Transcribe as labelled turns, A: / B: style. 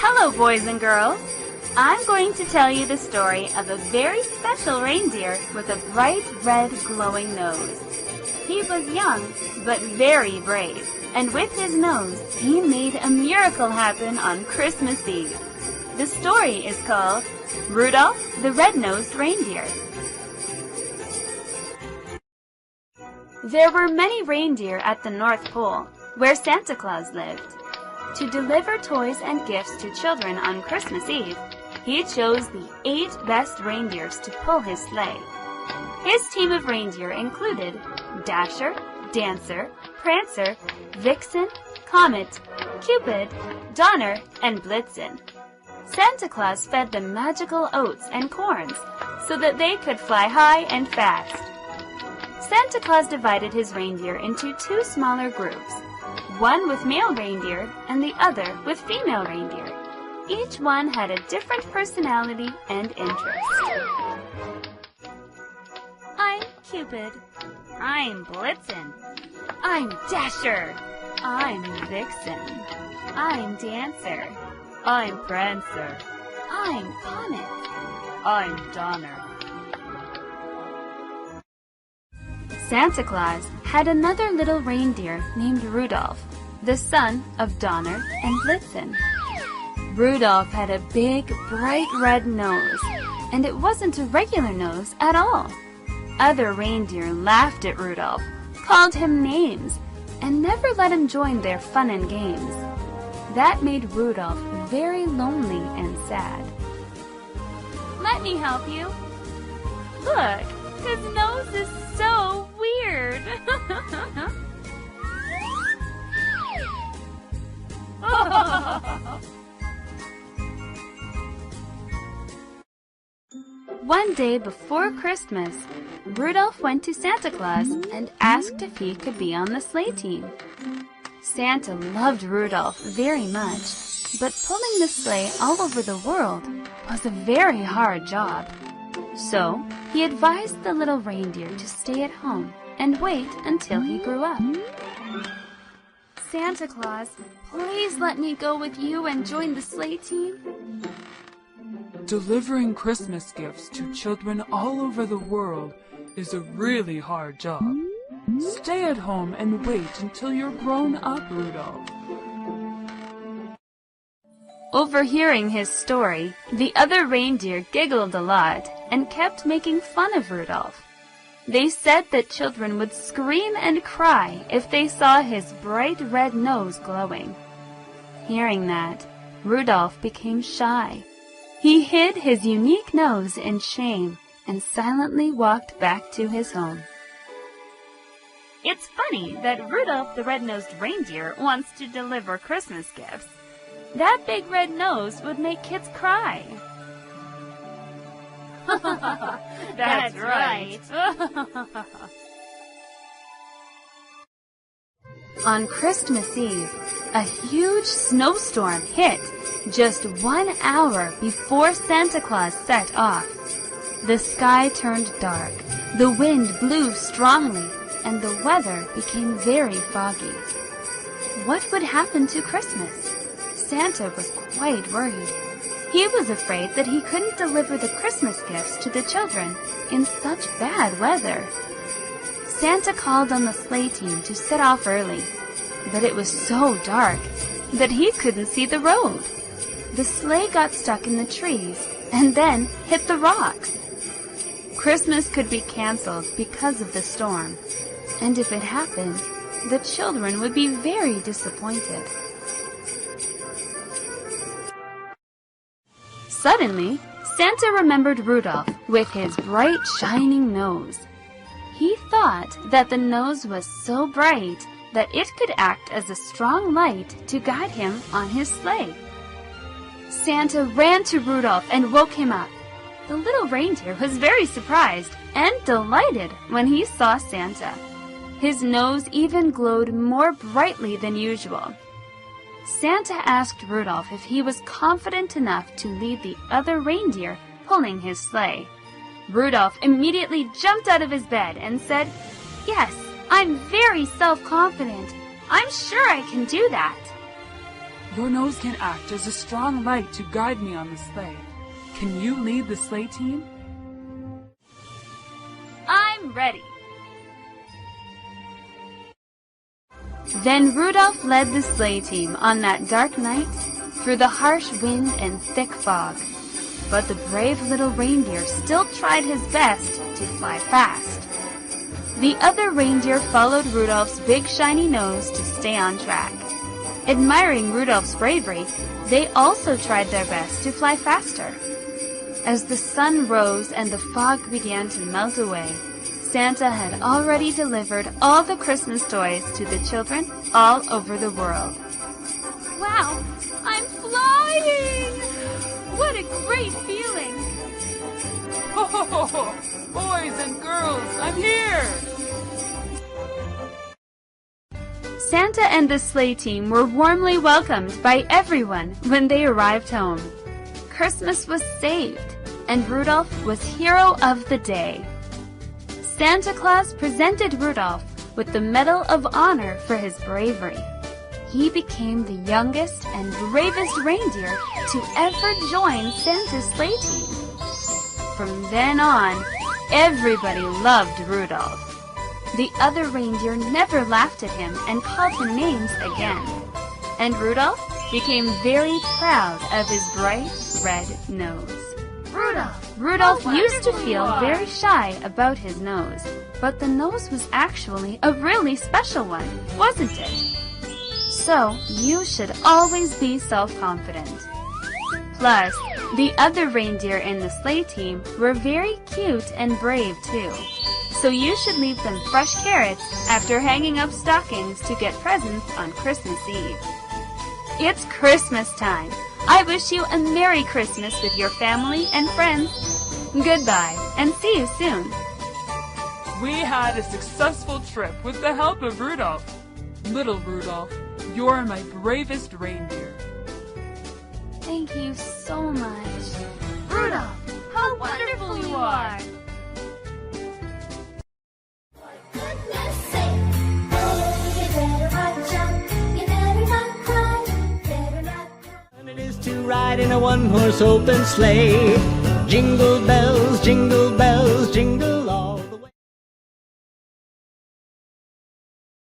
A: Hello, boys and girls. I'm going to tell you the story of a very special reindeer with a bright red glowing nose. He was young, but very brave, and with his nose, he made a miracle happen on Christmas Eve. The story is called Rudolph the Red-Nosed Reindeer. There were many reindeer at the North Pole, where Santa Claus lived. To deliver toys and gifts to children on Christmas Eve, he chose the 8 best reindeers to pull his sleigh. His team of reindeer included Dasher, Dancer, Prancer, Vixen, Comet, Cupid, Donner, and Blitzen. Santa Claus fed them magical oats and corns so that they could fly high and fast. Santa Claus divided his reindeer into 2 smaller groups, one with male reindeer and the other with female reindeer. Each one had a different personality and interest. I'm Cupid. I'm Blitzen. I'm Dasher. I'm Vixen. I'm Dancer. I'm Prancer. I'm Comet. I'm Donner. Santa Claus had another little reindeer named Rudolph, the son of Donner and Blitzen. Rudolph had a big, bright red nose, and it wasn't a regular nose at all. Other reindeer laughed at Rudolph, called him names, and never let him join their fun and games. That made Rudolph very lonely and sad. Let me help you. Look, his nose is so weird. One day before Christmas, Rudolph went to Santa Claus and asked if he could be on the sleigh team. Santa loved Rudolph very much, but pulling the sleigh all over the world was a very hard job. So he advised the little reindeer to stay at home and wait until he grew up. Santa Claus, please let me go with you and join the sleigh team.
B: Delivering Christmas gifts to children all over the world is a really hard job. Stay at home and wait until you're grown up, Rudolph.
A: Overhearing his story, the other reindeer giggled a lot and kept making fun of Rudolph. They said that children would scream and cry if they saw his bright red nose glowing. Hearing that, Rudolph became shy. He hid his unique nose in shame and silently walked back to his home. It's funny that Rudolph the Red-Nosed Reindeer wants to deliver Christmas gifts. That big red nose would make kids cry. That's right. On Christmas Eve, a huge snowstorm hit just 1 hour before Santa Claus set off. The sky turned dark, the wind blew strongly, and the weather became very foggy. What would happen to Christmas? Santa was quite worried. He was afraid that he couldn't deliver the Christmas gifts to the children in such bad weather. Santa called on the sleigh team to set off early, but it was so dark that he couldn't see the road. The sleigh got stuck in the trees and then hit the rocks. Christmas could be canceled because of the storm, and if it happened, the children would be very disappointed. Suddenly, Santa remembered Rudolph with his bright, shining nose. He thought that the nose was so bright that it could act as a strong light to guide him on his sleigh. Santa ran to Rudolph and woke him up. The little reindeer was very surprised and delighted when he saw Santa. His nose even glowed more brightly than usual. Santa asked Rudolph if he was confident enough to lead the other reindeer pulling his sleigh. Rudolph immediately jumped out of his bed and said, "Yes, I'm very self-confident. I'm sure I can do that."
B: Your nose can act as a strong light to guide me on the sleigh. Can you lead the sleigh team?
A: I'm ready. Then Rudolph led the sleigh team on that dark night through the harsh wind and thick fog. But the brave little reindeer still tried his best to fly fast. The other reindeer followed Rudolph's big shiny nose to stay on track. Admiring Rudolph's bravery, they also tried their best to fly faster. As the sun rose and the fog began to melt away, Santa had already delivered all the Christmas toys to the children all over the world. Wow, I'm flying! What a great feeling!
B: Ho ho ho ho! Boys and girls, I'm here!
A: Santa and the sleigh team were warmly welcomed by everyone when they arrived home. Christmas was saved, and Rudolph was hero of the day. Santa Claus presented Rudolph with the Medal of Honor for his bravery. He became the youngest and bravest reindeer to ever join Santa's sleigh team. From then on, everybody loved Rudolph. The other reindeer never laughed at him and called him names again. And Rudolph became very proud of his bright red nose. Rudolph used to feel very shy about his nose, but the nose was actually a really special one, wasn't it? So, you should always be self-confident. Plus, the other reindeer in the sleigh team were very cute and brave too. So you should leave them fresh carrots after hanging up stockings to get presents on Christmas Eve. It's Christmas time. I wish you a Merry Christmas with your family and friends. Goodbye, and see you soon.
B: We had a successful trip with the help of Rudolph. Little Rudolph, you're my bravest reindeer.
A: Thank you so much. Rudolph, how wonderful you are!
C: It is to ride in a one-horse open sleigh. Jingle bells, jingle bells, jingle